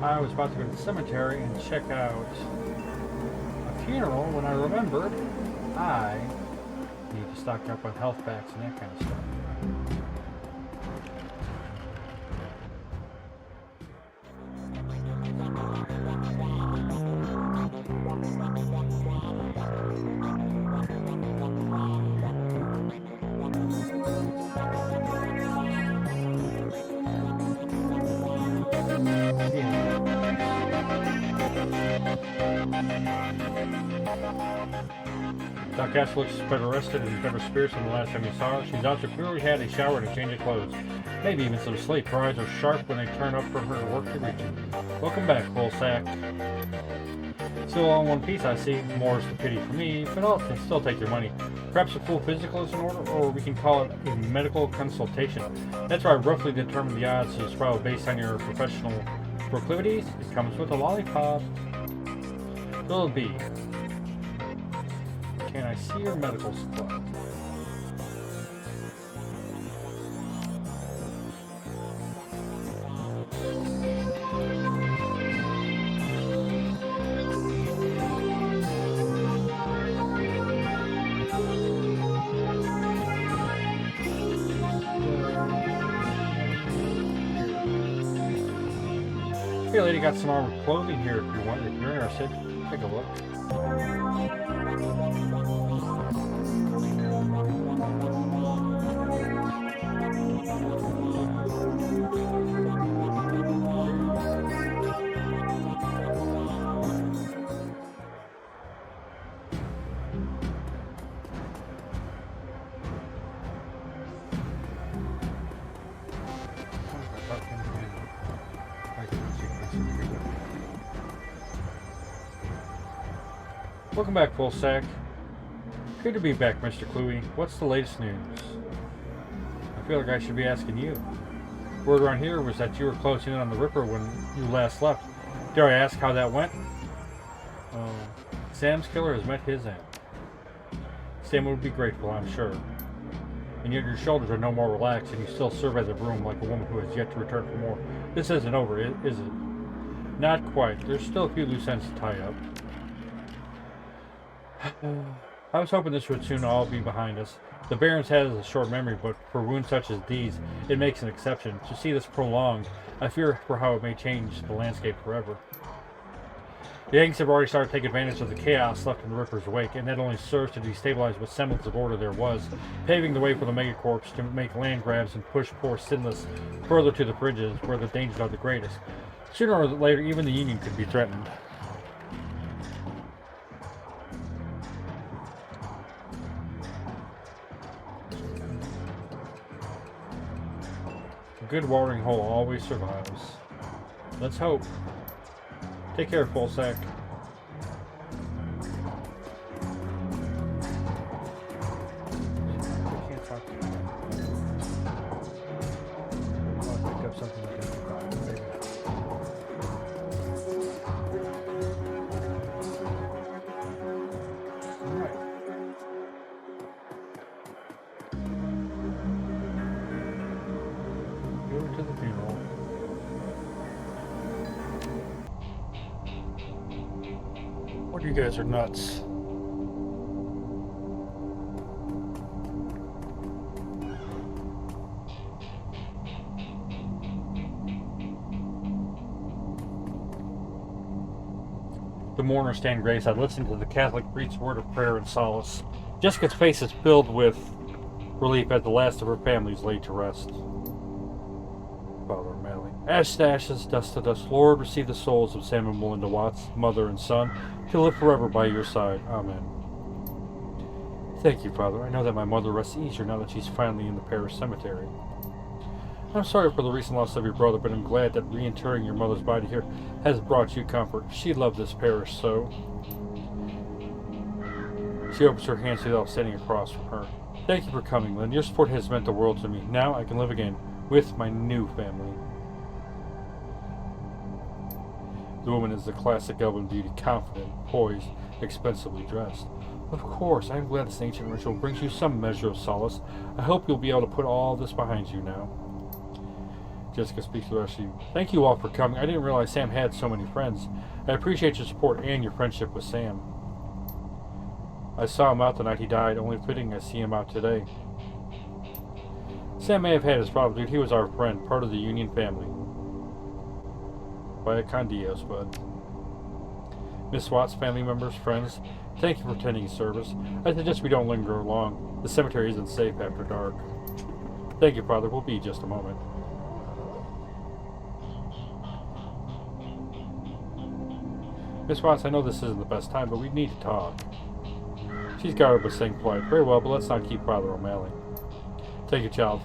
I was about to go to the cemetery and check out a funeral when I remembered I need to stock up on health packs and that kind of stuff. Doc Ash looks better rested and better spirits than the last time you saw her. She's out to clearly had a shower and a change of clothes. Maybe even some sleep. Her eyes are sharp when they turn up for her work to reach you. Welcome back, full sack. Still all in one piece, I see. More's the pity for me, but I'll still take your money. Perhaps a full physical is in order, or we can call it a medical consultation. That's where I roughly determine the odds is probably based on your professional proclivities. It comes with a lollipop. Will it be? Can I see your medical supply? Hey lady, got some armored clothing here if you want. If you're interested, take a look. Welcome back, full sack. Good to be back, Mr. Cluey. What's the latest news? I feel like I should be asking you. Word around here was that you were closing in on the Ripper when you last left. Dare I ask how that went? Sam's killer has met his end. Sam would be grateful, I'm sure. And yet your shoulders are no more relaxed and you still serve as a broom like a woman who has yet to return for more. This isn't over, is it? Not quite. There's still a few loose ends to tie up. I was hoping this would soon all be behind us. The Baron's has a short memory, but for wounds such as these, it makes an exception. To see this prolonged, I fear for how it may change the landscape forever. The Yanks have already started to take advantage of the chaos left in the Ripper's wake, and that only serves to destabilize what semblance of order there was, paving the way for the Megacorps to make land grabs and push poor Sinless further to the bridges where the dangers are the greatest. Sooner or later, even the Union could be threatened. A good watering hole always survives. Let's hope. Take care, full sack. I can't talk to you. I'll pick up something I can provide. Maybe not. Alright. Go to the funeral. What, you guys are nuts. The mourners stand graveside, listening to the Catholic priest's word of prayer and solace. Jessica's face is filled with relief as the last of her family is laid to rest. Father O'Malley. Ash to ashes, dust to dust. Lord, receive the souls of Sam and Melinda Watts, mother and son, to live forever by your side. Amen. Thank you, Father. I know that my mother rests easier now that she's finally in the parish cemetery. I'm sorry for the recent loss of your brother, but I'm glad that reinterring your mother's body here has brought you comfort. She loved this parish so. She opens her hands to Elf standing across from her. Thank you for coming, Lynn. Your support has meant the world to me. Now I can live again with my new family. The woman is the classic elven beauty, confident, poised, expensively dressed. Of course, I'm glad this ancient ritual brings you some measure of solace. I hope you'll be able to put all this behind you now. Jessica speaks to the rest of you. Thank you all for coming. I didn't realize Sam had so many friends. I appreciate your support and your friendship with Sam. I saw him out the night he died. Only fitting I see him out today. Sam may have had his problems, dude. He was our friend, part of the Union family. Vaya con Dios, bud. Miss Watts, family members, friends, thank you for attending service. I suggest we don't linger long. The cemetery isn't safe after dark. Thank you, Father. We'll be just a moment. Miss Watts, I know this isn't the best time, but we need to talk. She's guarded but staying polite. Very well, but let's not keep Father O'Malley. Thank you, child.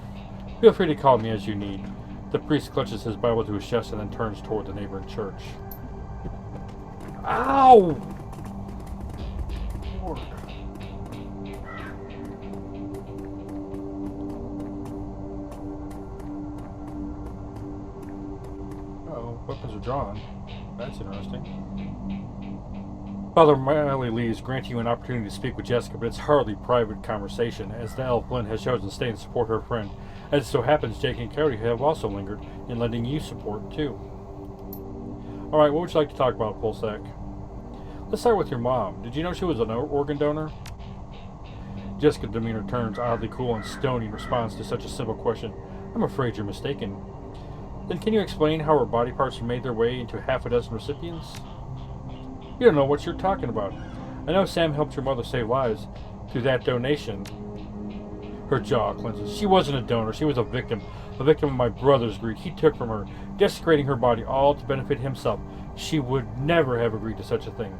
Feel free to call me as you need. The priest clutches his Bible to his chest and then turns toward the neighboring church. Ow! Lord. Oh, weapons are drawn. That's interesting. Father O'Malley leaves, granting you an opportunity to speak with Jessica, but it's hardly private conversation, as the elf Lynn has chosen to stay and support her friend. As it so happens, Jake and Cody have also lingered in lending you support, too. Alright, what would you like to talk about, Pulsac? Let's start with your mom. Did you know she was an organ donor? Jessica's demeanor turns oddly cool and stony in response to such a simple question. I'm afraid you're mistaken. Then can you explain how her body parts made their way into half a dozen recipients? You don't know what you're talking about. I know Sam helped your mother save lives through that donation. Her jaw clenches. She wasn't a donor. She was a victim of my brother's greed. He took from her, desecrating her body, all to benefit himself. She would never have agreed to such a thing.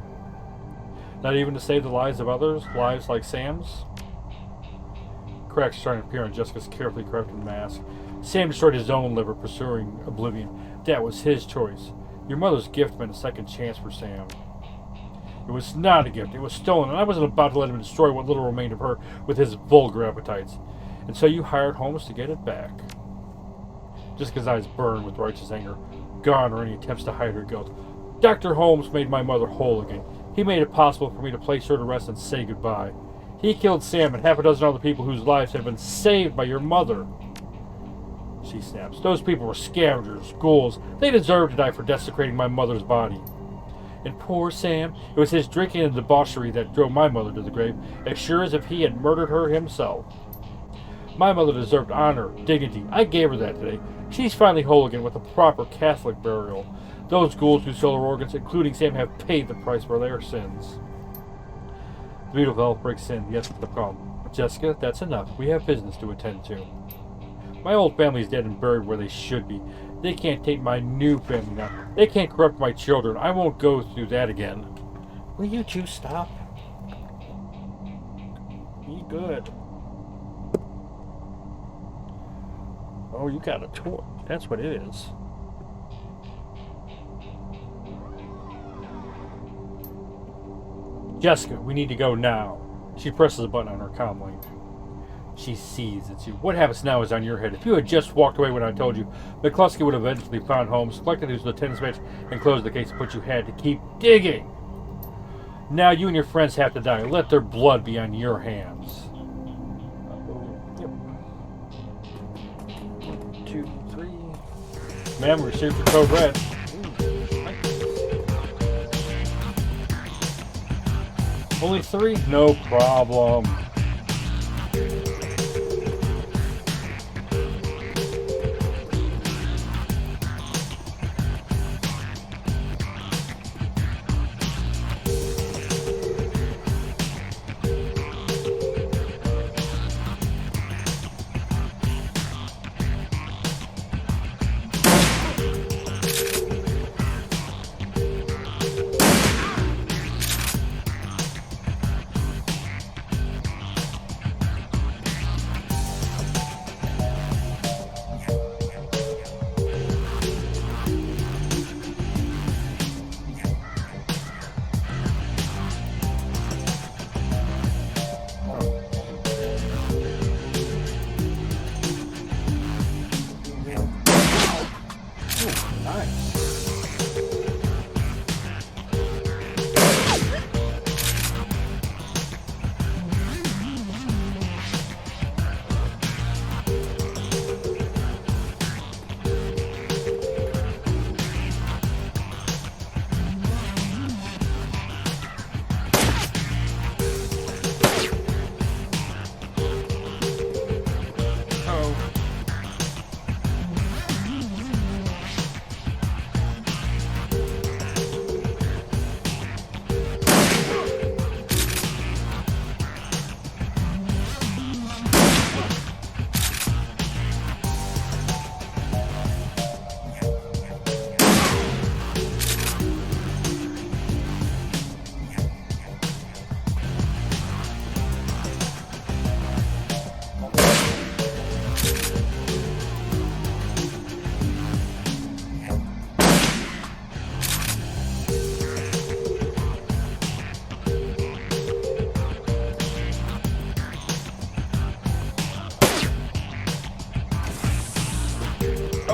Not even to save the lives of others, lives like Sam's? Cracks starting to appear on Jessica's carefully crafted mask. Sam destroyed his own liver, pursuing oblivion. That was his choice. Your mother's gift meant a second chance for Sam. It was not a gift. It was stolen, and I wasn't about to let him destroy what little remained of her with his vulgar appetites. And so you hired Holmes to get it back. Jessica's eyes burned with righteous anger. Gone are any attempts to hide her guilt. Dr. Holmes made my mother whole again. He made it possible for me to place her to rest and say goodbye. He killed Sam and half a dozen other people whose lives have been saved by your mother. She snaps. Those people were scavengers, ghouls. They deserved to die for desecrating my mother's body. And poor Sam, it was his drinking and debauchery that drove my mother to the grave, as sure as if he had murdered her himself. My mother deserved honor, dignity. I gave her that today. She's finally whole again with a proper Catholic burial. Those ghouls who stole her organs, including Sam, have paid the price for their sins. The beautiful elf breaks in, yes, with the calm. Jessica, that's enough. We have business to attend to. My old family's dead and buried where they should be. They can't take my new family now. They can't corrupt my children. I won't go through that again. Will you two stop? Be good. Oh, you got a toy. That's what it is. Jessica, we need to go now. She presses a button on her comm link. She sees it's you. What happens now is on your head. If you had just walked away when I told you, McCluskey would have eventually found Holmes, collected his lieutenant's badge, and closed the case, but you had to keep digging. Now you and your friends have to die. Let their blood be on your hands. Yep. 1, 2, 3. Ma'am, we received your code red. Only 3? No problem.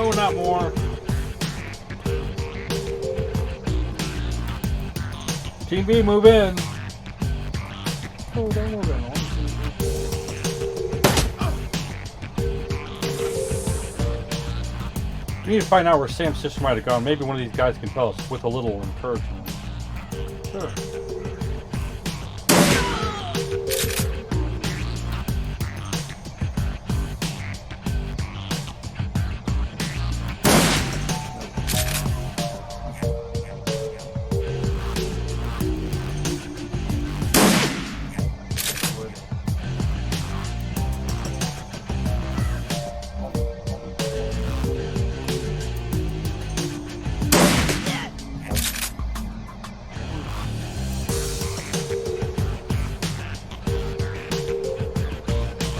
No, not more. Team B, move in. Oh, don't move in. We need to find out where Sam's sister might have gone. Maybe one of these guys can tell us with a little encouragement. Sure.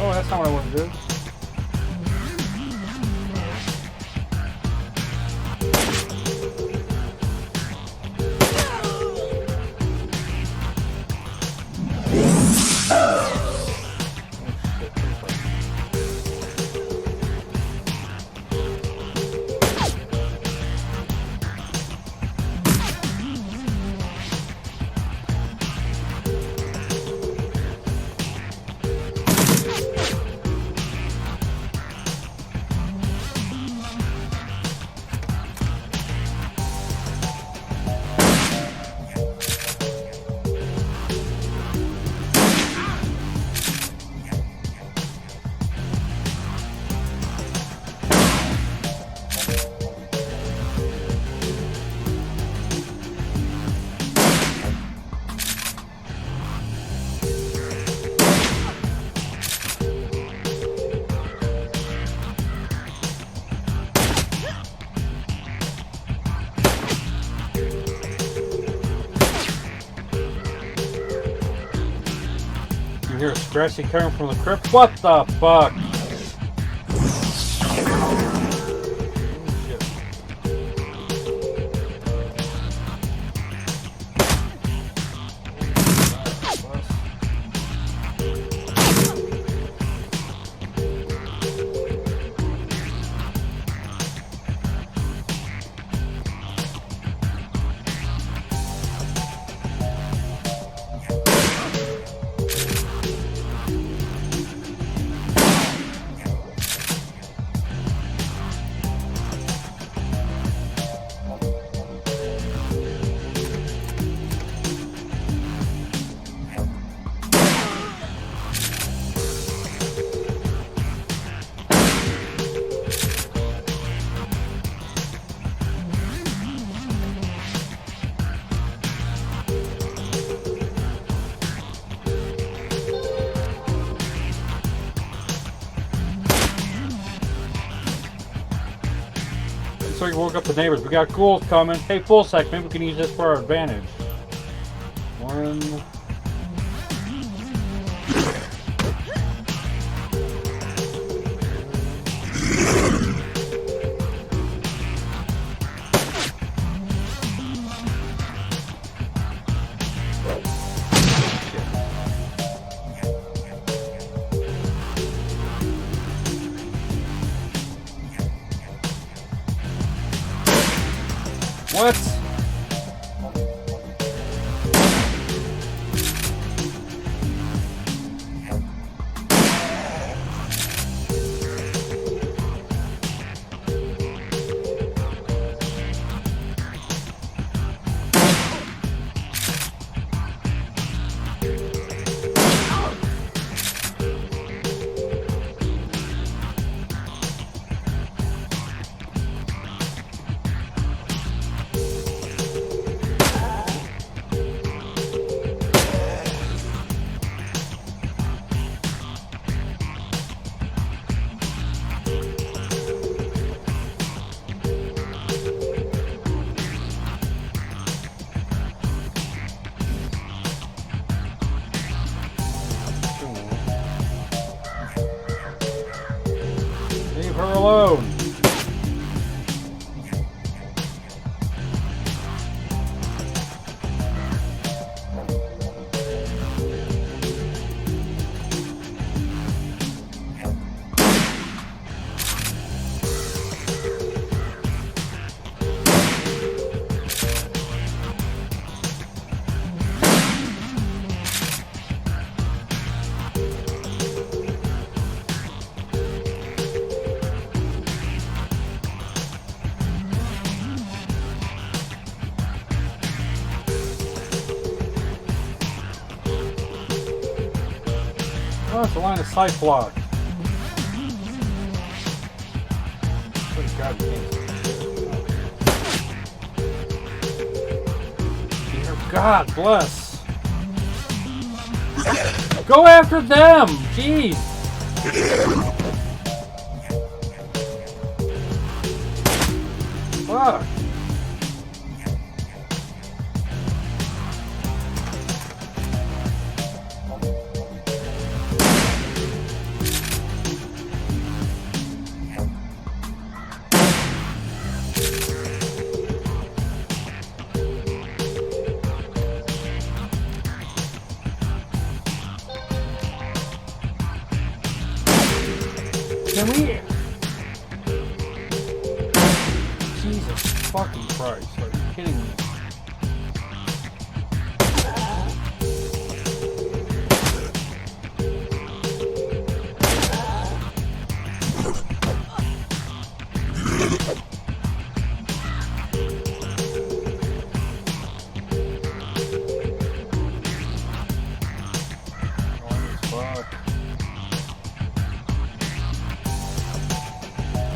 Oh, that's not what I wanted to do. You hear a scratching coming from the crypt? What the fuck? So we woke up the neighbors. We got ghouls coming. Hey, full sec. Maybe we can use this for our advantage. One. What? Leave her alone. it's a line of sight block. Good God, you can't. Dear God bless. Go after them! Jeez! Fuck! Can we? Jesus fucking Christ, are you kidding me?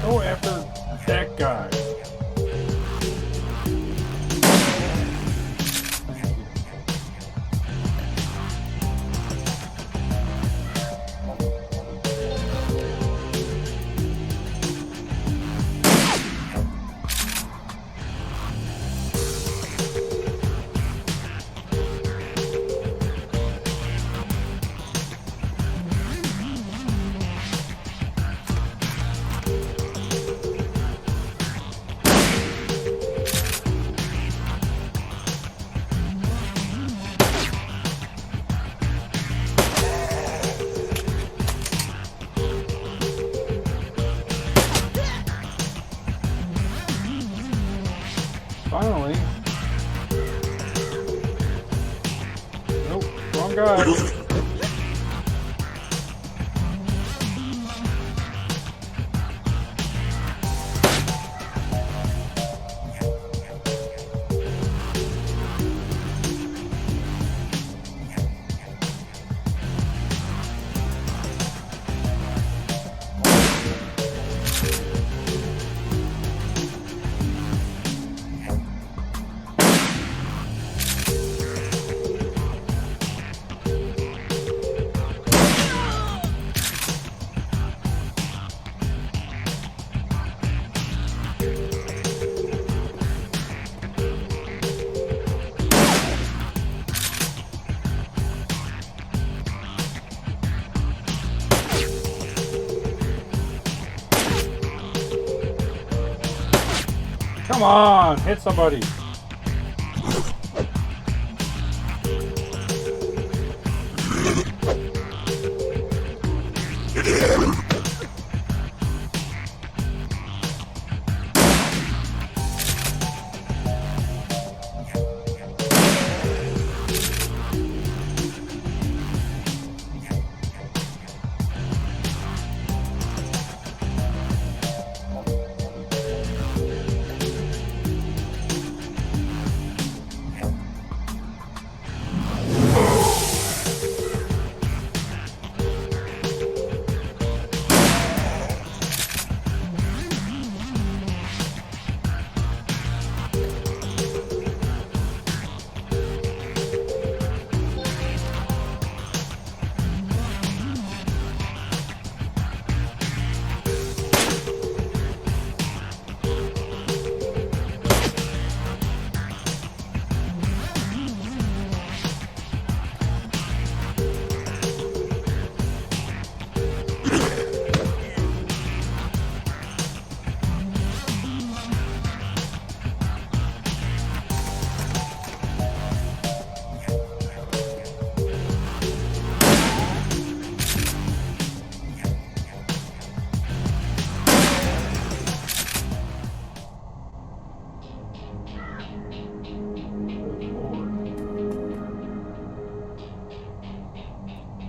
Go after that guy. Finally. Nope, wrong guy. Come on, hit somebody.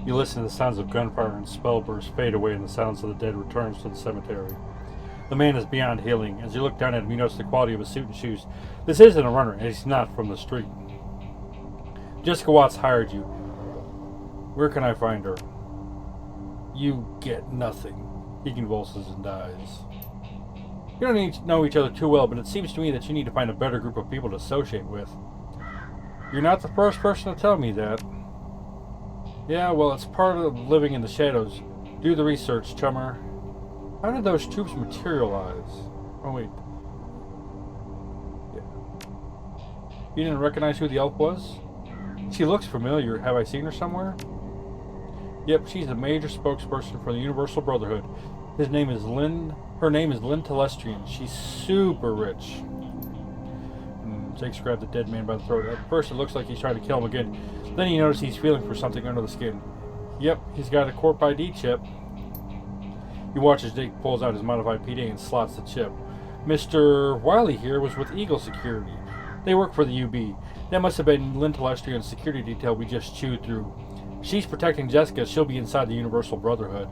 You listen to the sounds of gunfire and spell bursts fade away, and the sounds of the dead returns to the cemetery. The man is beyond healing. As you look down at him, you notice the quality of his suit and shoes. This isn't a runner, and he's not from the street. Jessica Watts hired you. Where can I find her? You get nothing. He convulses and dies. You don't need to know each other too well, but it seems to me that you need to find a better group of people to associate with. You're not the first person to tell me that. Yeah, well, it's part of living in the shadows. Do the research, chummer. How did those troops materialize? Oh, wait. Yeah. You didn't recognize who the elf was? She looks familiar. Have I seen her somewhere? Yep, she's a major spokesperson for the Universal Brotherhood. Her name is Lynn Telestrian. She's super rich. Jake's grabbed the dead man by the throat. At first, it looks like he's trying to kill him again. Then you notice he's feeling for something under the skin. Yep, he's got a Corp ID chip. You watch as Jake pulls out his modified PD and slots the chip. Mr. Wiley here was with Eagle Security. They work for the UB. That must have been Lynn Telestrian's security detail we just chewed through. She's protecting Jessica. She'll be inside the Universal Brotherhood.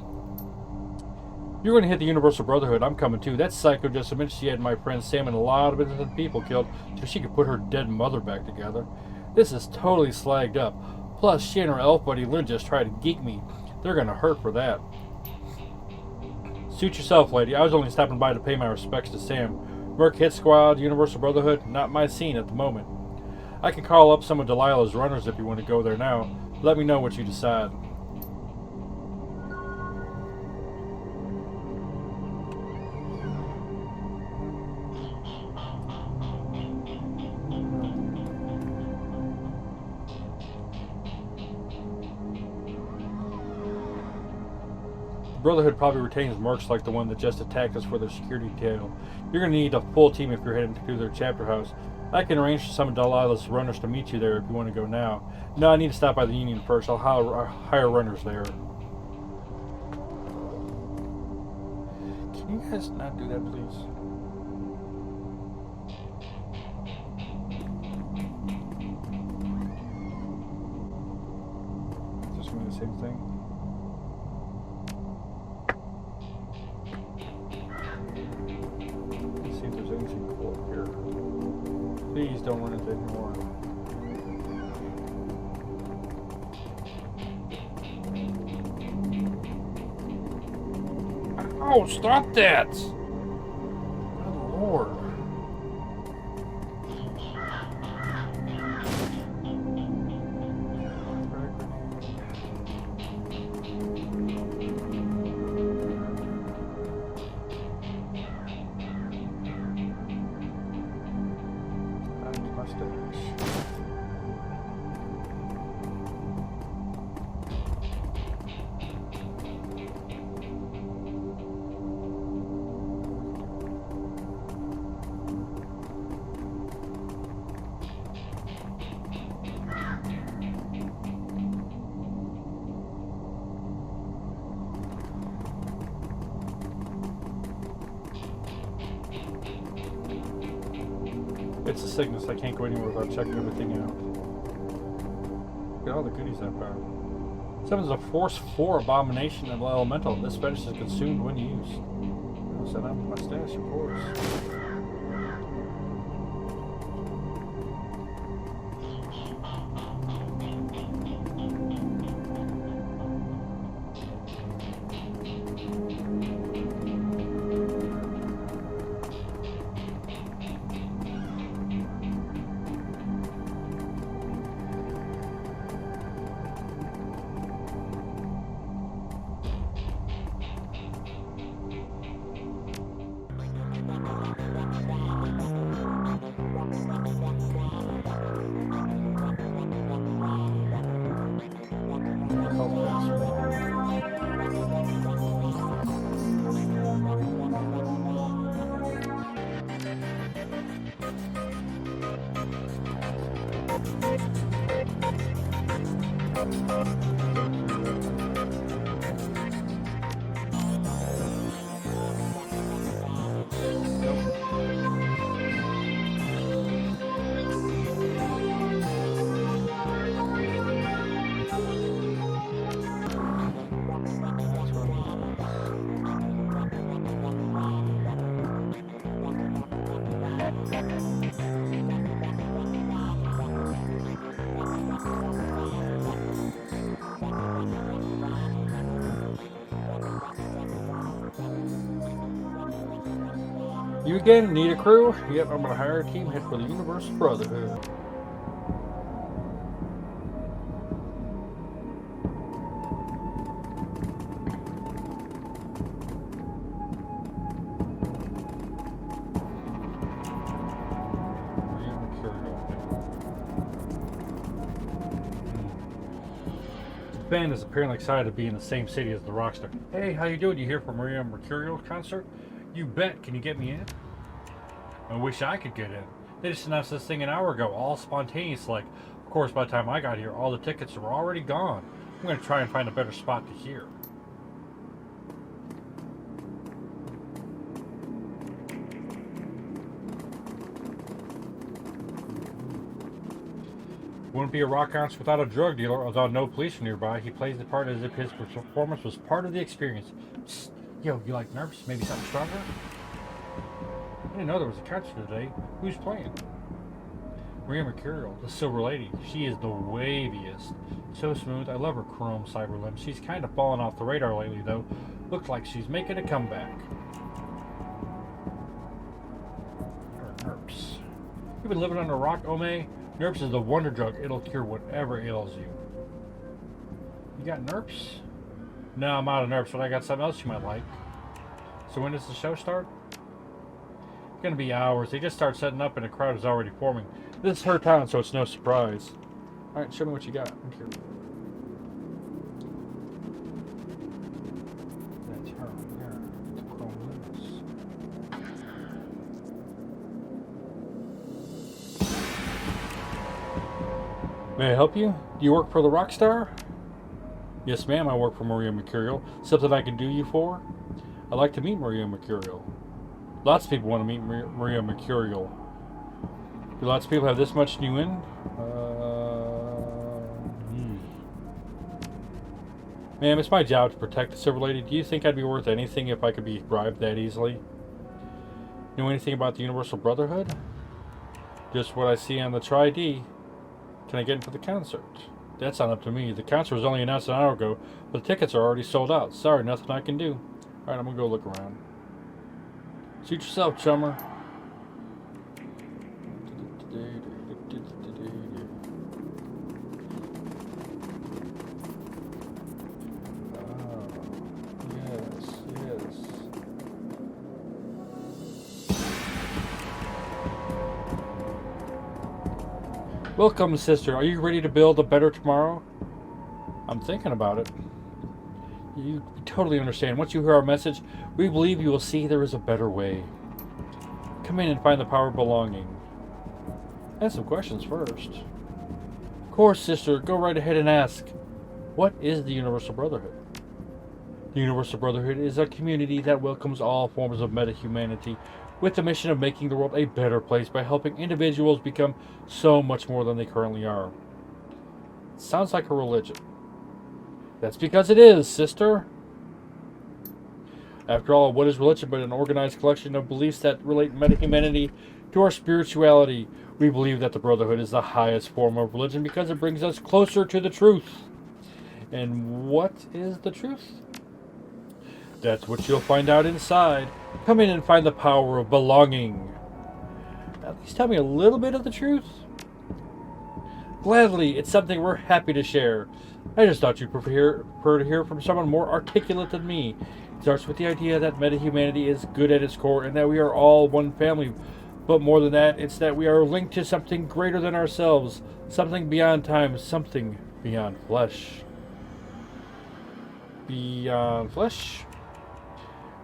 You're going to hit the Universal Brotherhood. I'm coming too. That psycho just admitted she had my friend Sam and a lot of innocent people killed so she could put her dead mother back together. This is totally slagged up. Plus, she and her elf buddy Lynn just tried to geek me. They're going to hurt for that. Suit yourself, lady. I was only stopping by to pay my respects to Sam. Merc Hit Squad, Universal Brotherhood, not my scene at the moment. I can call up some of Delilah's runners if you want to go there now. Let me know what you decide. Brotherhood probably retains mercs like the one that just attacked us for their security detail. You're going to need a full team if you're heading to their chapter house. I can arrange for some of Delilah's runners to meet you there if you want to go now. No, I need to stop by the Union first. I'll hire runners there. Can you guys not do that, please? Just going to do the same thing. Please don't run into it anymore. Oh, stop that! Good Lord. It's a sickness. I can't go anywhere without checking everything out. Look at all the goodies I found. Summons a Force 4 abomination of elemental. This fetish is consumed when used. I'll set up my stash, of course. You again? Need a crew? Yep, I'm gonna hire a team, head for the Universal Brotherhood. The band is apparently excited to be in the same city as the rockstar. Hey, how you doing? You here for Maria Mercurial's concert? You bet. Can you get me in? I wish I could get in. They just announced this thing an hour ago, all spontaneous like. Of course, by the time I got here, all the tickets were already gone. I'm going to try and find a better spot to hear. Wouldn't be a rock concert without a drug dealer, although no police are nearby. He plays the part as if his performance was part of the experience. Psst. Yo, you like nerves? Maybe something stronger? I didn't know there was a concert today. Who's playing? Maria Mercurial, the Silver Lady. She is the waviest. So smooth. I love her chrome cyber limbs. She's kind of fallen off the radar lately, though. Looks like she's making a comeback. Nerps. You've been living under a rock, Ome? Nerps is the wonder drug. It'll cure whatever ails you. You got nerps? No, I'm out of nerps, but I got something else you might like. So when does the show start? It's gonna be hours. They just start setting up and a crowd is already forming. This is her town, so it's no surprise. Alright, show me what you got. I'm curious. That's her. There. The chrome lens. May I help you? Do you work for the Rockstar? Yes, ma'am, I work for Maria Mercurial. Something I can do you for? I'd like to meet Maria Mercurial. Lots of people want to meet Maria Mercurial. Do lots of people have this much new in? Ma'am, it's my job to protect the Silver Lady. Do you think I'd be worth anything if I could be bribed that easily? Know anything about the Universal Brotherhood? Just what I see on the Tri-D. Can I get into the concert? That's not up to me. The concert was only announced an hour ago, but the tickets are already sold out. Sorry, nothing I can do. Alright, I'm gonna go look around. Suit yourself, chummer. Welcome, sister. Are you ready to build a better tomorrow? I'm thinking about it. You totally understand. Once you hear our message, we believe you will see there is a better way. Come in and find the power of belonging. I have some questions first. Of course, sister. Go right ahead and ask. What is the Universal Brotherhood? The Universal Brotherhood is a community that welcomes all forms of meta-humanity with the mission of making the world a better place by helping individuals become so much more than they currently are. Sounds like a religion. That's because it is, sister. After all, what is religion but an organized collection of beliefs that relate meta-humanity to our spirituality? We believe that the Brotherhood is the highest form of religion because it brings us closer to the truth. And what is the truth? That's what you'll find out inside. Come in and find the power of belonging. At least tell me a little bit of the truth. Gladly, it's something we're happy to share. I just thought you'd prefer to hear from someone more articulate than me. It starts with the idea that meta-humanity is good at its core and that we are all one family. But more than that, it's that we are linked to something greater than ourselves. Something beyond time, something beyond flesh. Beyond flesh?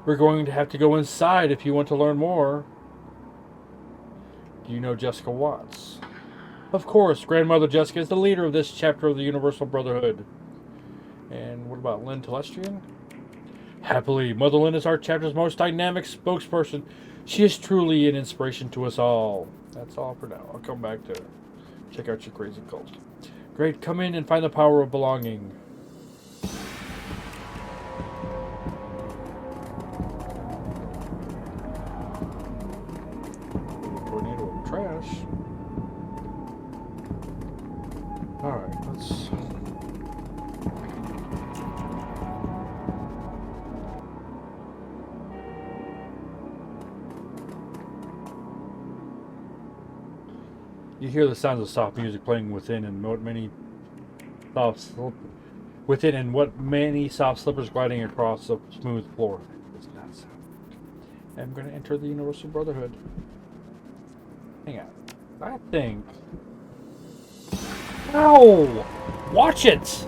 We're going to have to go inside if you want to learn more. Do you know Jessica Watts? Of course, Grandmother Jessica is the leader of this chapter of the Universal Brotherhood. And what about Lynn Telestrian? Happily, Mother Lynn is our chapter's most dynamic spokesperson. She is truly an inspiration to us all. That's all for now. I'll come back to check out your crazy cult. Great, come in and find the power of belonging. Tornado of trash. Alright, let's... You hear the sounds of soft music playing within, and what many soft slippers gliding across the smooth floor. It's not sound. I'm going to enter the Universal Brotherhood. Hang on. I think. Ow! Watch it!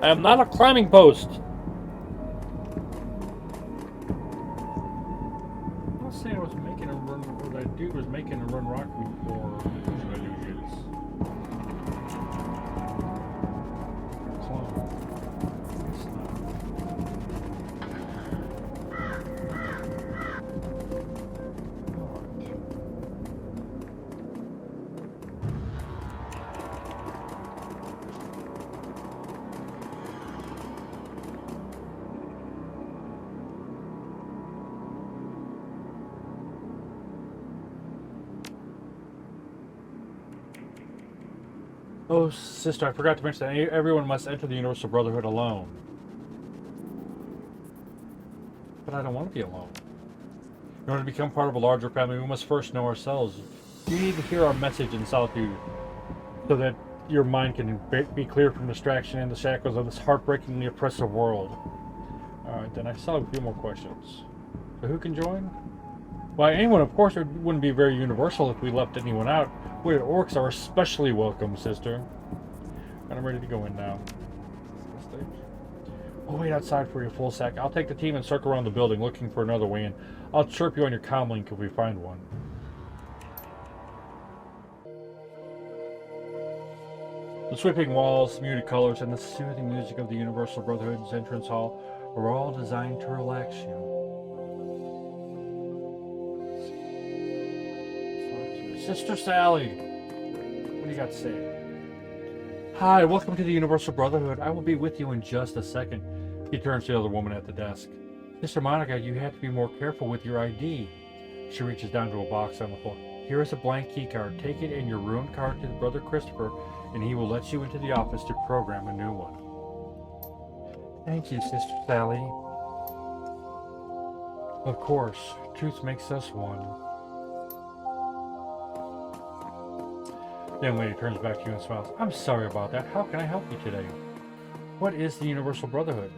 I am not a climbing post. I'm not saying I was making a run. What that dude was making a run rock before. What I do is. Clone. It's not. Oh, sister, I forgot to mention that everyone must enter the Universal Brotherhood alone. But I don't want to be alone. In order to become part of a larger family, we must first know ourselves. You need to hear our message in solitude, so that your mind can be clear from distraction and the shackles of this heartbreakingly oppressive world. Alright, then I still have a few more questions. So who can join? Why, anyone, of course. It wouldn't be very universal if we left anyone out. We orcs are especially welcome, sister. And I'm ready to go in now. I'll wait outside for your full sack. I'll take the team and circle around the building looking for another way in. I'll chirp you on your comm link if we find one. The sweeping walls, muted colors, and the soothing music of the Universal Brotherhood's entrance hall are all designed to relax you. Sister Sally, what do you got to say? Hi, welcome to the Universal Brotherhood. I will be with you in just a second. He turns to the other woman at the desk. Sister Monica, you have to be more careful with your ID. She reaches down to a box on the floor. Here is a blank key card. Take it and your ruined card to Brother Christopher, and he will let you into the office to program a new one. Thank you, Sister Sally. Of course, truth makes us one. The young lady turns back to you and smiles. I'm sorry about that. How can I help you today? What is the Universal Brotherhood?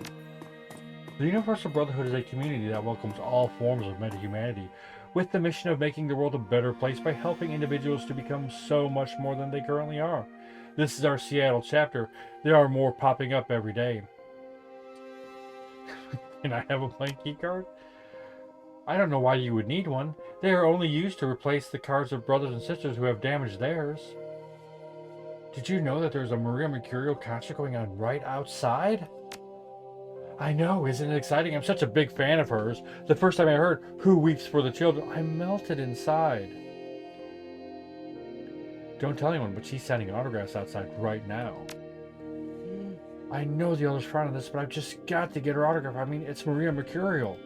The Universal Brotherhood is a community that welcomes all forms of meta-humanity, with the mission of making the world a better place by helping individuals to become so much more than they currently are. This is our Seattle chapter. There are more popping up every day. Can I have a blank key card? I don't know why you would need one. They are only used to replace the cards of brothers and sisters who have damaged theirs. Did you know that there's a Maria Mercurial concert going on right outside? I know, isn't it exciting? I'm such a big fan of hers. The first time I heard Who Weeps for the Children, I melted inside. Don't tell anyone, but she's signing autographs outside right now. I know the others frown on this, but I've just got to get her autograph. I mean, it's Maria Mercurial.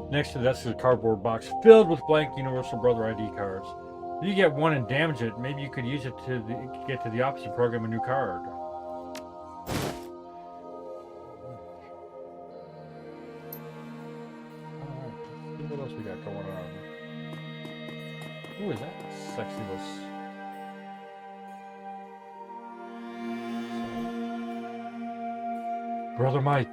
Next to the desk is a cardboard box filled with blank Universal Brother ID cards. If you get one and damage it, maybe you could use it to get to the office and program a new card. Alright, what else we got going on? Who is that sexyless? Brother Mike.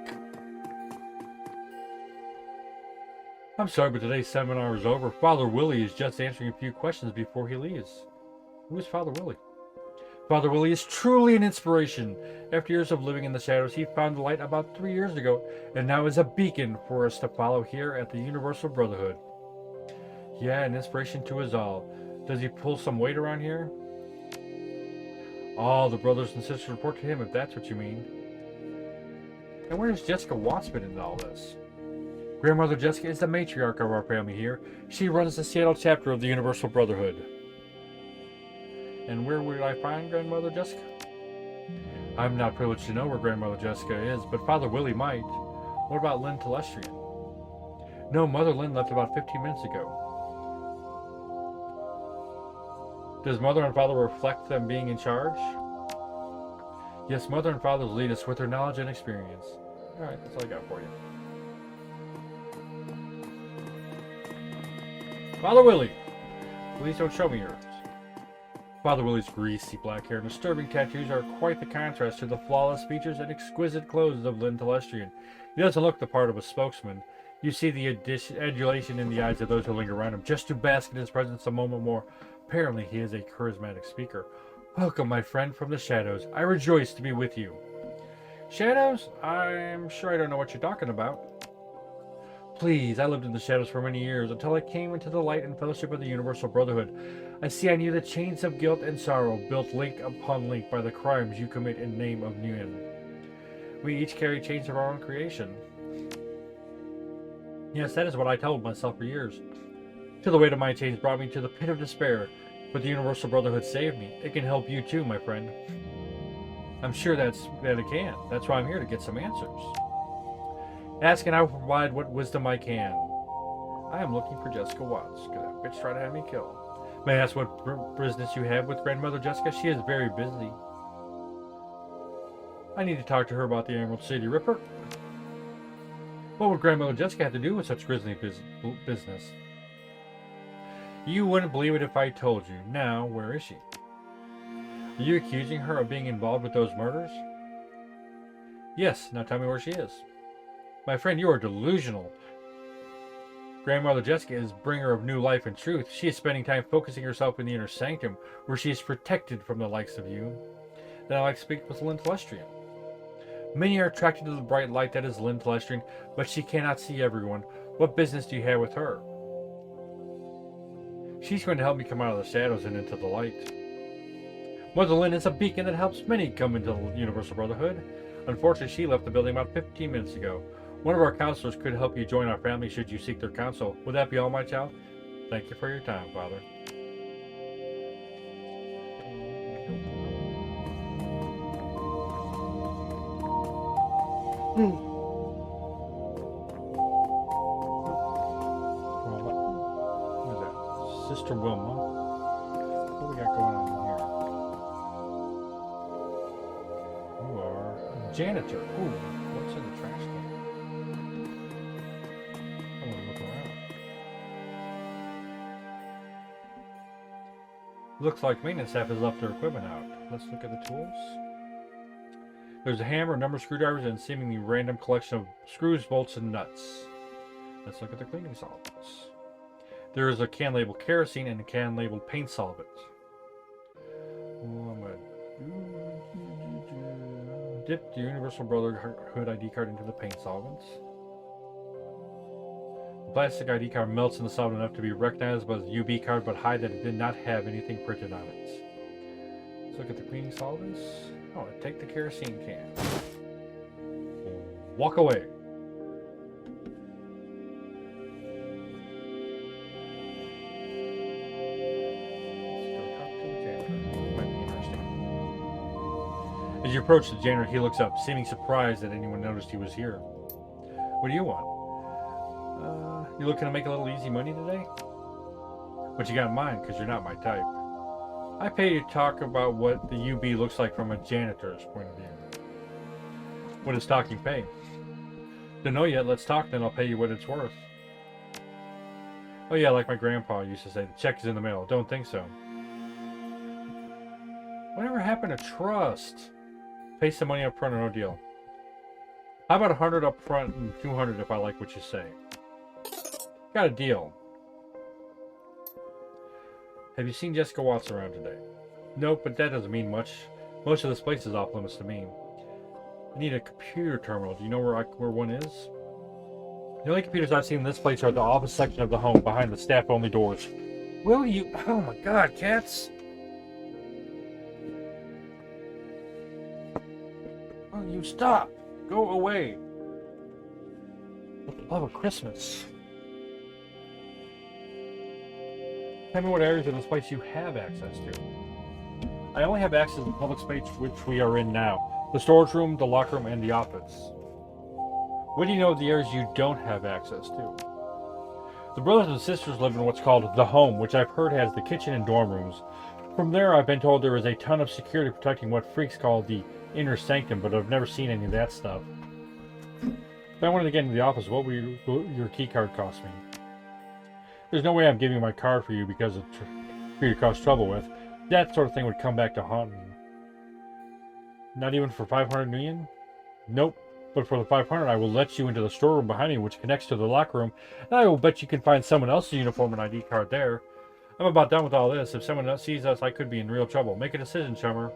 I'm sorry, but today's seminar is over. Father Willie is just answering a few questions before he leaves. Who is Father Willie? Father Willie is truly an inspiration. After years of living in the shadows, he found the light about 3 years ago, and now is a beacon for us to follow here at the Universal Brotherhood. Yeah, an inspiration to us all. Does he pull some weight around here? All the brothers and sisters report to him, if that's what you mean. And where is Jessica Wattsman in all this? Grandmother Jessica is the matriarch of our family here. She runs the Seattle chapter of the Universal Brotherhood. And where would I find Grandmother Jessica? I'm not privileged to know where Grandmother Jessica is, but Father Willie might. What about Lynn Telestrian? No, Mother Lynn left about 15 minutes ago. Does Mother and Father reflect them being in charge? Yes, Mother and Father lead us with their knowledge and experience. Alright, that's all I got for you. Father Willie! Please don't show me yours. Father Willie's greasy black hair and disturbing tattoos are quite the contrast to the flawless features and exquisite clothes of Lynn Telestrian. He doesn't look the part of a spokesman. You see the adulation in the eyes of those who linger around him, just to bask in his presence a moment more. Apparently, he is a charismatic speaker. Welcome, my friend from the shadows. I rejoice to be with you. Shadows? I'm sure I don't know what you're talking about. Please, I lived in the shadows for many years, until I came into the light and fellowship of the Universal Brotherhood. I see I knew the chains of guilt and sorrow, built link upon link by the crimes you commit in the name of Nguyen. We each carry chains of our own creation. Yes, that is what I told myself for years. Till the weight of my chains brought me to the pit of despair, but the Universal Brotherhood saved me. It can help you too, my friend. I'm sure that it can. That's why I'm here, to get some answers. Ask and I will provide what wisdom I can. I am looking for Jessica Watts. Could that bitch try to have me killed? May I ask what business you have with Grandmother Jessica? She is very busy. I need to talk to her about the Emerald City Ripper. What would Grandmother Jessica have to do with such grisly business? You wouldn't believe it if I told you. Now, where is she? Are you accusing her of being involved with those murders? Yes, now tell me where she is. My friend, you are delusional. Grandmother Jessica is bringer of new life and truth. She is spending time focusing herself in the Inner Sanctum, where she is protected from the likes of you. Then I like to speak with Lynn Telestrian. Many are attracted to the bright light that is Lynn Telestrian, but she cannot see everyone. What business do you have with her? She's going to help me come out of the shadows and into the light. Mother Lynn is a beacon that helps many come into the Universal Brotherhood. Unfortunately, she left the building about 15 minutes ago. One of our counselors could help you join our family should you seek their counsel. Would that be all, my child? Thank you for your time, Father. What is that? Sister Wilma. What do we got going on here? You are a janitor. Ooh, what's in the trash can? I want to look around. Looks like maintenance staff has left their equipment out. Let's look at the tools. There's a hammer, a number of screwdrivers, and a seemingly random collection of screws, bolts, and nuts. Let's look at the cleaning solvents. There is a can labeled kerosene and a can labeled paint solvent. I'm gonna dip the Universal Brotherhood ID card into the paint solvents. The plastic ID card melts in the solvent enough to be recognized by the UB card, but hide that it did not have anything printed on it. Let's look at the cleaning solvents. Oh, take the kerosene can. Walk away. As you approach the janitor, he looks up, seeming surprised that anyone noticed he was here. What do you want? You looking to make a little easy money today? What you got in mind, because you're not my type. I pay you to talk about what the UB looks like from a janitor's point of view. What does talking pay? Don't know yet. Let's talk, then I'll pay you what it's worth. Oh yeah, like my grandpa used to say, the check is in the mail. Don't think so. Whatever happened to trust? Pay some money up front or no deal. How about 100 up front and 200 if I like what you say? Got a deal. Have you seen Jessica Watts around today? Nope, but that doesn't mean much. Most of this place is off limits to me. I need a computer terminal. Do you know where one is? The only computers I've seen in this place are the office section of the home, behind the staff-only doors. Will you? Oh my God, cats! Oh, you stop! Go away! For the love of Christmas! Tell me what areas of this place you have access to. I only have access to the public space which we are in now. The storage room, the locker room, and the office. What do you know of the areas you don't have access to? The brothers and sisters live in what's called the home, which I've heard has the kitchen and dorm rooms. From there, I've been told there is a ton of security protecting what freaks call the Inner Sanctum, but I've never seen any of that stuff. If I wanted to get into the office, what would your key card cost me? There's no way I'm giving my card for you because it's for you to cause trouble with. That sort of thing would come back to haunt me. Not even for 500 million? Nope. But for the 500, I will let you into the storeroom behind me, which connects to the locker room, and I will bet you can find someone else's uniform and ID card there. I'm about done with all this. If someone else sees us, I could be in real trouble. Make a decision, chummer.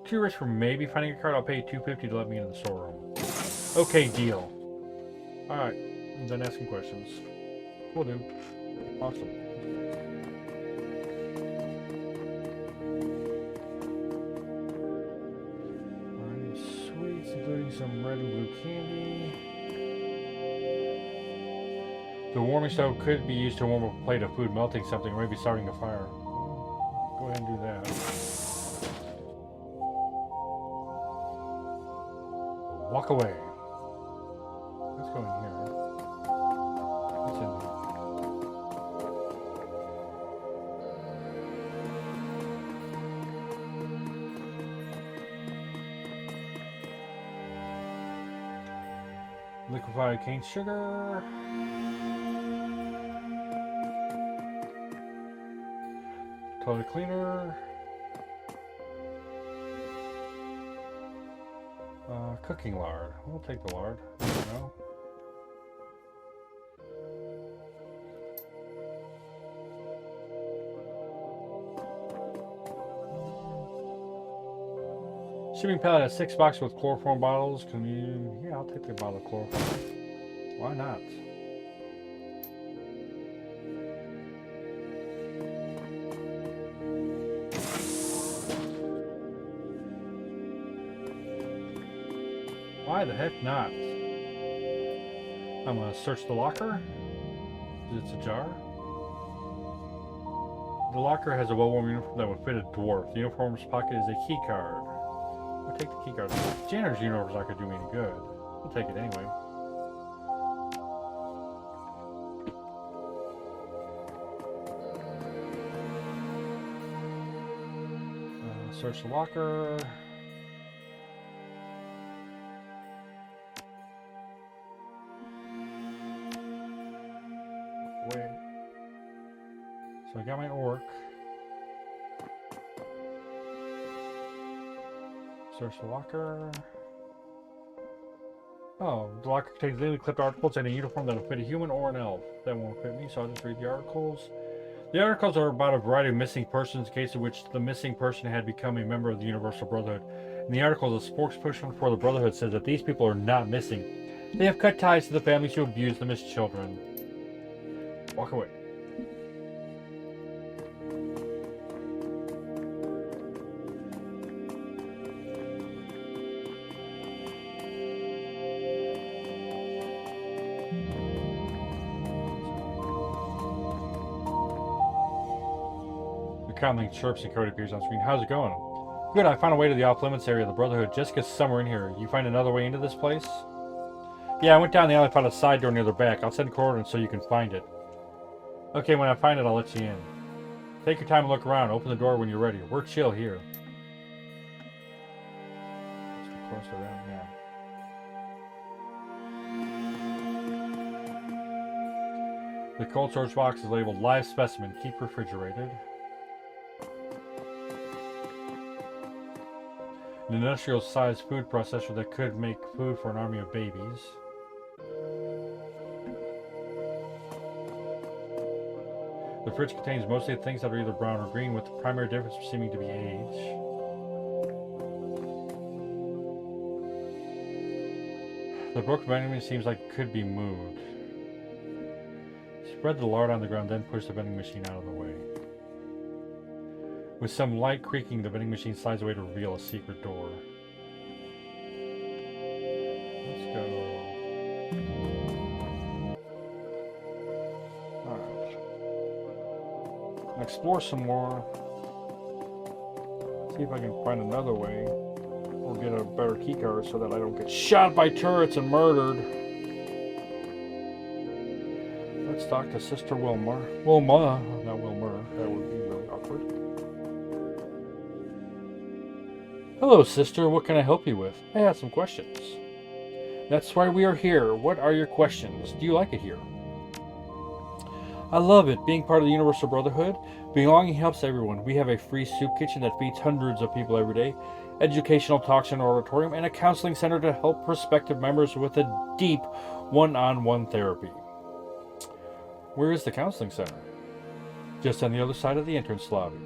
Too rich for maybe finding a card. I'll pay you $250 to let me into the storeroom. Okay, deal. Alright, I'm done asking questions. Will do. Awesome. Alright, sweets, including some red and blue candy. The warming stove could be used to warm up a plate of food, melting something, or maybe starting a fire. Go ahead and do that. Walk away. Let's go in here. What's in here? Liquefied cane sugar. Toilet cleaner. Cooking lard. We'll take the lard. No. Shipping pallet has 6 boxes with chloroform bottles. Can you? Yeah, I'll take the bottle of chloroform. Why not? Why the heck not? I'm gonna search the locker. It's a jar. The locker has a well-worn uniform that would fit a dwarf. The uniform's pocket is a key card. I'll take the key card. Janitor's uniform's not gonna do me any good. I'll take it anyway. Search the locker. Wait. So I got my orc. Search the locker. Oh, the locker contains legally clipped articles and a uniform that will fit a human or an elf. That won't fit me, so I'll just read the articles. The articles are about a variety of missing persons, case in which the missing person had become a member of the Universal Brotherhood. In the article, the spokesperson for the Brotherhood says that these people are not missing. They have cut ties to the families who abuse them as children. Walk away. Conley chirps and Cody appears on screen. How's it going? Good, I found a way to the off-limits area of the Brotherhood. Jessica's somewhere in here. You find another way into this place? Yeah, I went down the alley and found a side door near the back. I'll send coordinates so you can find it. Okay, when I find it, I'll let you in. Take your time and look around. Open the door when you're ready. We're chill here. Let's get close to that, yeah. The cold storage box is labeled Live Specimen. Keep refrigerated. An industrial-sized food processor that could make food for an army of babies. The fridge contains mostly things that are either brown or green, with the primary difference seeming to be age. The broken vending machine seems like it could be moved. Spread the lard on the ground, then push the vending machine out of the way. With some light creaking, the vending machine slides away to reveal a secret door. Let's go. Alright. Explore some more. See if I can find another way. Or get a better keycard so that I don't get shot by turrets and murdered. Let's talk to Sister Wilma. Wilma, not Wilmer. That would be really awkward. Hello, sister. What can I help you with? I have some questions. That's why we are here. What are your questions? Do you like it here? I love it. Being part of the Universal Brotherhood, belonging helps everyone. We have a free soup kitchen that feeds hundreds of people every day, educational talks in our auditorium, and a counseling center to help prospective members with a deep one-on-one therapy. Where is the counseling center? Just on the other side of the entrance lobby.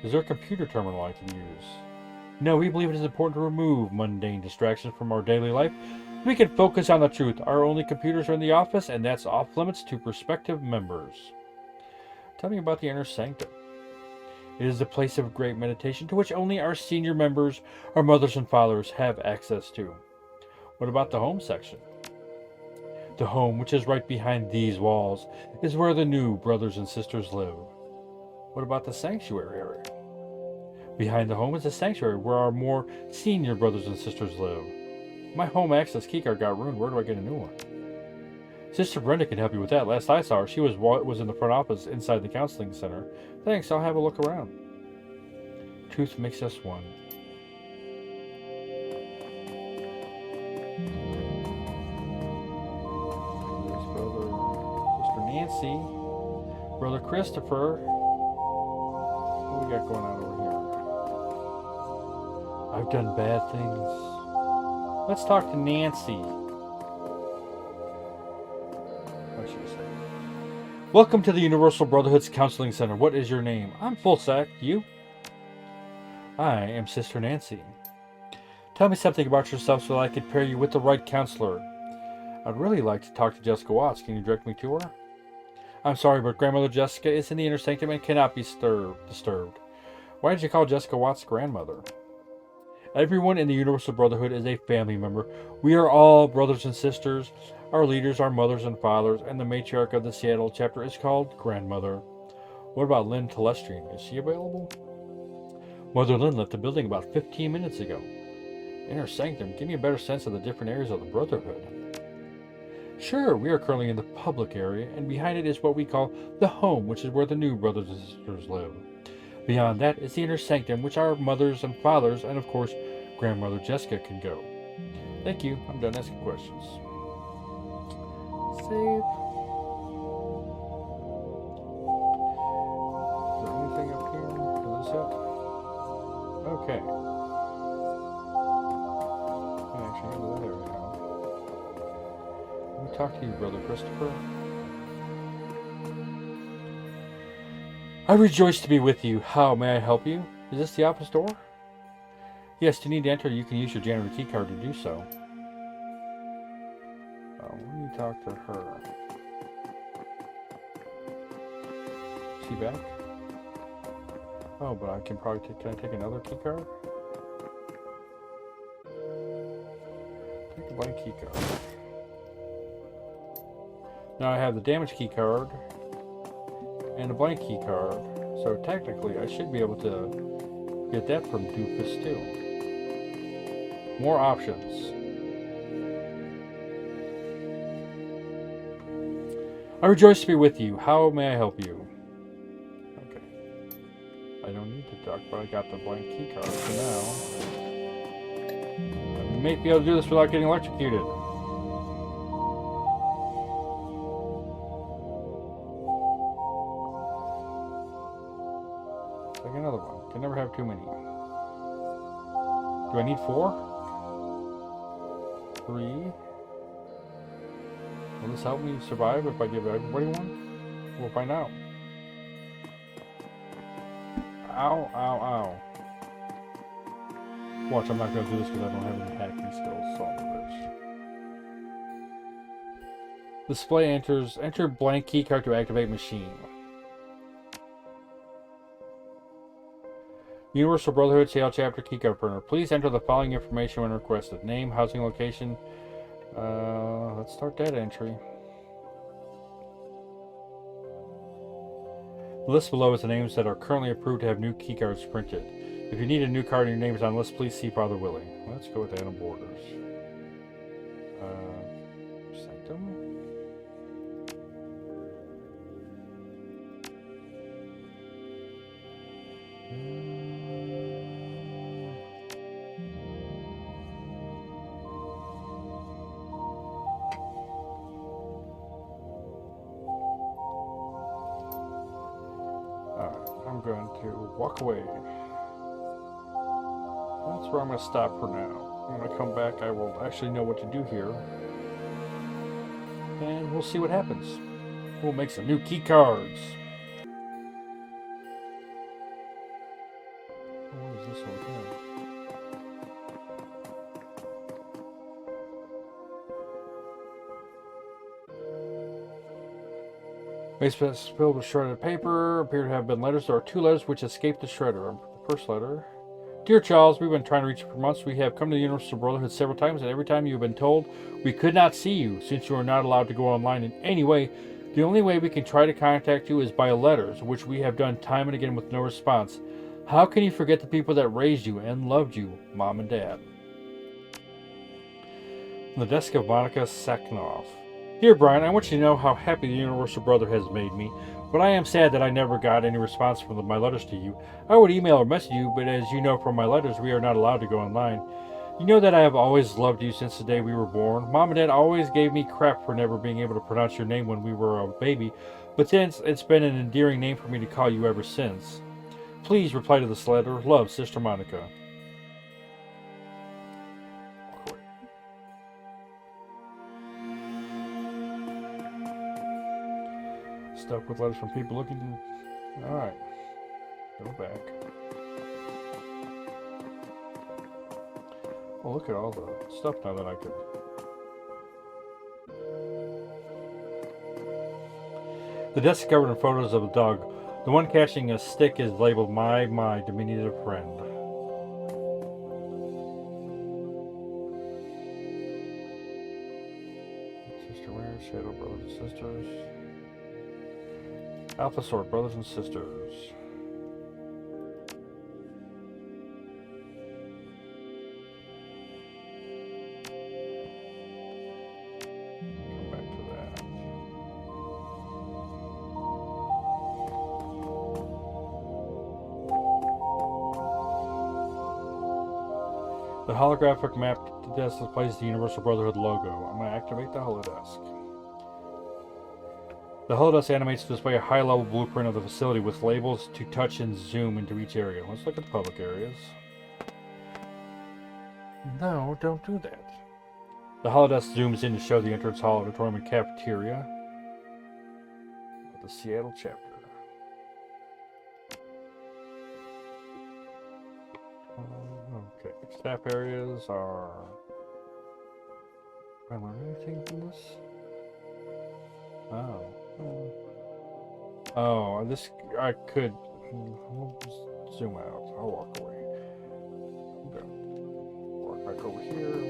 Is there a computer terminal I can use? No, we believe it is important to remove mundane distractions from our daily life. We can focus on the truth. Our only computers are in the office, and that's off limits to prospective members. Tell me about the Inner Sanctum. It is a place of great meditation to which only our senior members, our mothers and fathers, have access to. What about the home section? The home, which is right behind these walls, is where the new brothers and sisters live. What about the sanctuary area? Behind the home is a sanctuary where our more senior brothers and sisters live. My home access keycard got ruined. Where do I get a new one? Sister Brenda can help you with that. Last I saw her, she was in the front office inside the counseling center. Thanks, I'll have a look around. Truth makes us one. There's Sister Nancy, Brother Christopher. What we got going on over here? I've done bad things. Let's talk to Nancy. What should I say? Welcome to the Universal Brotherhood's Counseling Center. What is your name? I'm Fullsack. You? I am Sister Nancy. Tell me something about yourself so that I could pair you with the right counselor. I'd really like to talk to Jessica Watts. Can you direct me to her? I'm sorry, but Grandmother Jessica is in the Inner Sanctum and cannot be disturbed. Why did you call Jessica Watts grandmother? Everyone in the Universal Brotherhood is a family member. We are all brothers and sisters. Our leaders are mothers and fathers, and the matriarch of the Seattle chapter is called grandmother. What about Lynn Telestrian? Is she available? Mother Lynn left the building about 15 minutes ago. Inner Sanctum, give me a better sense of the different areas of the Brotherhood. Sure, we are currently in the public area, and behind it is what we call the home, which is where the new brothers and sisters live. Beyond that is the Inner Sanctum, which our mothers and fathers, and of course, Grandmother Jessica can go. Thank you. I'm done asking questions. Save. Is there anything up here? Is this it? Okay. I can actually go to that area now. Let me talk to you, Brother Christopher. I rejoice to be with you. How may I help you? Is this the office door? Yes, to need to enter, you can use your janitor keycard to do so. Let me talk to her. Is she back? Oh, but I can probably can I take another keycard? Take a blank keycard. Now I have the damaged keycard and a blank key card, so technically I should be able to get that from Doofus too. More options. I rejoice to be with you. How may I help you? Okay. I don't need to talk, but I got the blank key card for now. I may be able to do this without getting electrocuted. Another one. Can never have too many. Do I need 4? 3? Will this help me survive if I give everybody one? We'll find out. Ow, ow, ow. Watch, I'm not going to do this because I don't have any hacking skills. So display enter blank keycard to activate machine. Universal Brotherhood Seattle Chapter Keycard Printer. Please enter the following information when requested. Name, housing location. Let's start that entry. The list below is the names that are currently approved to have new keycards printed. If you need a new card and your name is on the list, please see Father Willie. Let's go with Adam Borders. Sanctum. going to walk away. That's where I'm going to stop for now. When I come back, I will actually know what to do here. And we'll see what happens. We'll make some new key cards. What is this one here? Base filled with shredded paper. Appear to have been letters. There are 2 letters which escaped the shredder. The first letter. Dear Charles, we've been trying to reach you for months. We have come to the Universal Brotherhood several times, and every time you've been told we could not see you since you are not allowed to go online in any way. The only way we can try to contact you is by letters, which we have done time and again with no response. How can you forget the people that raised you and loved you, Mom and Dad? On the desk of Monica Sakhanov. Dear Brian, I want you to know how happy the Universal Brotherhood has made me, but I am sad that I never got any response from my letters to you. I would email or message you, but as you know from my letters, we are not allowed to go online. You know that I have always loved you since the day we were born. Mom and Dad always gave me crap for never being able to pronounce your name when we were a baby, but since it's been an endearing name for me to call you ever since. Please reply to this letter. Love, Sister Monica. Stuck with letters from people looking to... Alright. Go back. Well, look at all the stuff now that I could... The desk is covered in photos of a dog. The one catching a stick is labeled my diminutive friend. Sister Mary, Shadow Brothers and Sisters. Alpha Sword, Brothers and Sisters. Come back to that. The holographic map desk displays the Universal Brotherhood logo. I'm going to activate the holodesk. The holodesk animates to display a high-level blueprint of the facility with labels to touch and zoom into each area. Let's look at the public areas. No, don't do that. The holodesk zooms in to show the entrance hall, auditorium, and cafeteria of the Seattle chapter. Okay, staff areas are... Can I learn anything from this? Oh, this I could. We'll zoom out. I'll walk away. Okay. Walk back over here.